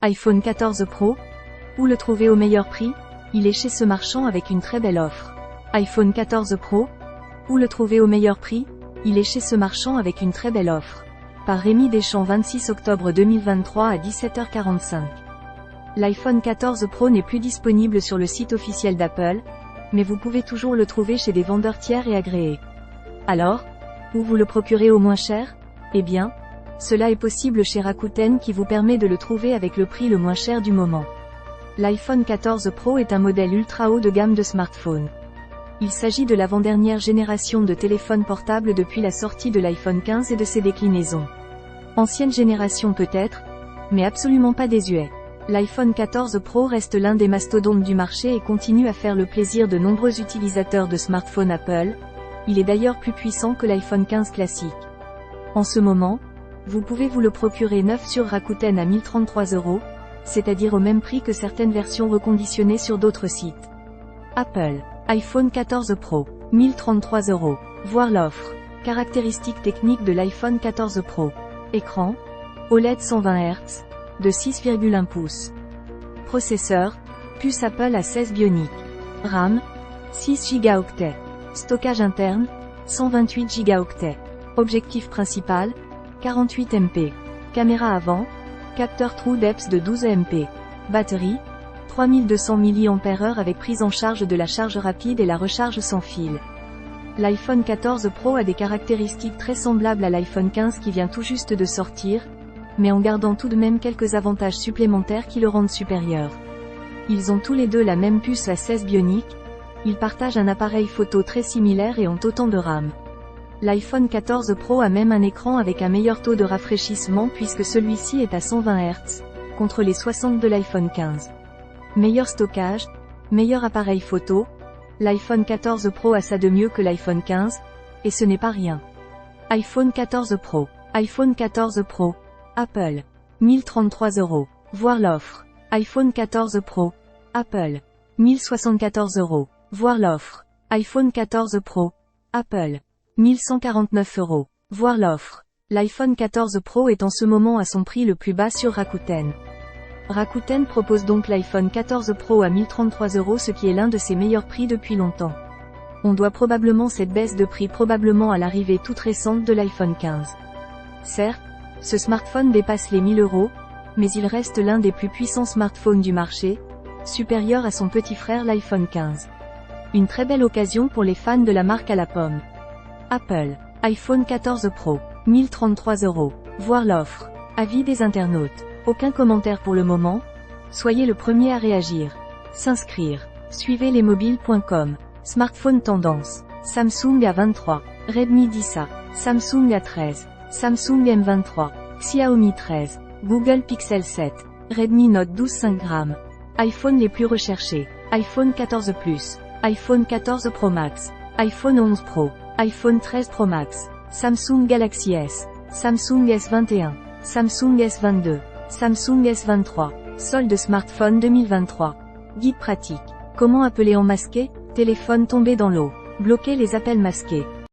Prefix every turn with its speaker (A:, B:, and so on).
A: iPhone 14 Pro? Où le trouver au meilleur prix? Il est chez ce marchand avec une très belle offre. iPhone 14 Pro? Où le trouver au meilleur prix? Il est chez ce marchand avec une très belle offre. Par Rémi Deschamps, 26 octobre 2023 à 17h45. L'iPhone 14 Pro n'est plus disponible sur le site officiel d'Apple, mais vous pouvez toujours le trouver chez des vendeurs tiers et agréés. Alors, où vous le procurez au moins cher? Eh bien, cela est possible chez Rakuten qui vous permet de le trouver avec le prix le moins cher du moment. L'iPhone 14 Pro est un modèle ultra haut de gamme de smartphone. Il s'agit de l'avant-dernière génération de téléphones portables depuis la sortie de l'iPhone 15 et de ses déclinaisons. Ancienne génération peut-être, mais absolument pas désuet. L'iPhone 14 Pro reste l'un des mastodontes du marché et continue à faire le plaisir de nombreux utilisateurs de smartphones Apple. Il est d'ailleurs plus puissant que l'iPhone 15 classique. En ce moment, vous pouvez vous le procurer neuf sur Rakuten à 1033 €, c'est-à-dire au même prix que certaines versions reconditionnées sur d'autres sites. Apple. iPhone 14 Pro. 1033 €. Voir l'offre. Caractéristiques techniques de l'iPhone 14 Pro. Écran. OLED 120 Hz. De 6,1 pouces. Processeur. Puce Apple A16 Bionic. RAM. 6 Go. Stockage interne. 128 Go. Objectif principal. 48 MP. Caméra avant. Capteur True Depth de 12 MP. Batterie. 3200 mAh avec prise en charge de la charge rapide et la recharge sans fil. L'iPhone 14 Pro a des caractéristiques très semblables à l'iPhone 15 qui vient tout juste de sortir, mais en gardant tout de même quelques avantages supplémentaires qui le rendent supérieur. Ils ont tous les deux la même puce A16 Bionic, ils partagent un appareil photo très similaire et ont autant de RAM. L'iPhone 14 Pro a même un écran avec un meilleur taux de rafraîchissement puisque celui-ci est à 120 Hz, contre les 60 de l'iPhone 15. Meilleur stockage, meilleur appareil photo, l'iPhone 14 Pro a ça de mieux que l'iPhone 15, et ce n'est pas rien. iPhone 14 Pro. iPhone 14 Pro. Apple. 1033 €. Voir l'offre. iPhone 14 Pro. Apple. 1074 €. Voir l'offre. iPhone 14 Pro. Apple. 1149 €. Voir l'offre. L'iPhone 14 Pro est en ce moment à son prix le plus bas sur Rakuten. Rakuten propose donc l'iPhone 14 Pro à 1033 €, ce qui est l'un de ses meilleurs prix depuis longtemps. On doit probablement cette baisse de prix à l'arrivée toute récente de l'iPhone 15. Certes, ce smartphone dépasse les 1000 €, mais il reste l'un des plus puissants smartphones du marché, supérieur à son petit frère l'iPhone 15. Une très belle occasion pour les fans de la marque à la pomme. Apple. iPhone 14 Pro. 1033 €. Voir l'offre. Avis des internautes. Aucun commentaire pour le moment. Soyez le premier à réagir. S'inscrire. Suivez lesmobiles.com. Smartphone tendance. Samsung A23. Redmi 10A. Samsung A13. Samsung M23. Xiaomi 13. Google Pixel 7. Redmi Note 12 5G. iPhone les plus recherchés. iPhone 14 Plus. iPhone 14 Pro Max. iPhone 11 Pro. iPhone 13 Pro Max. Samsung Galaxy S. Samsung S21. Samsung S22. Samsung S23. Solde smartphone 2023. Guide pratique. Comment appeler en masqué? Téléphone tombé dans l'eau. Bloquer les appels masqués.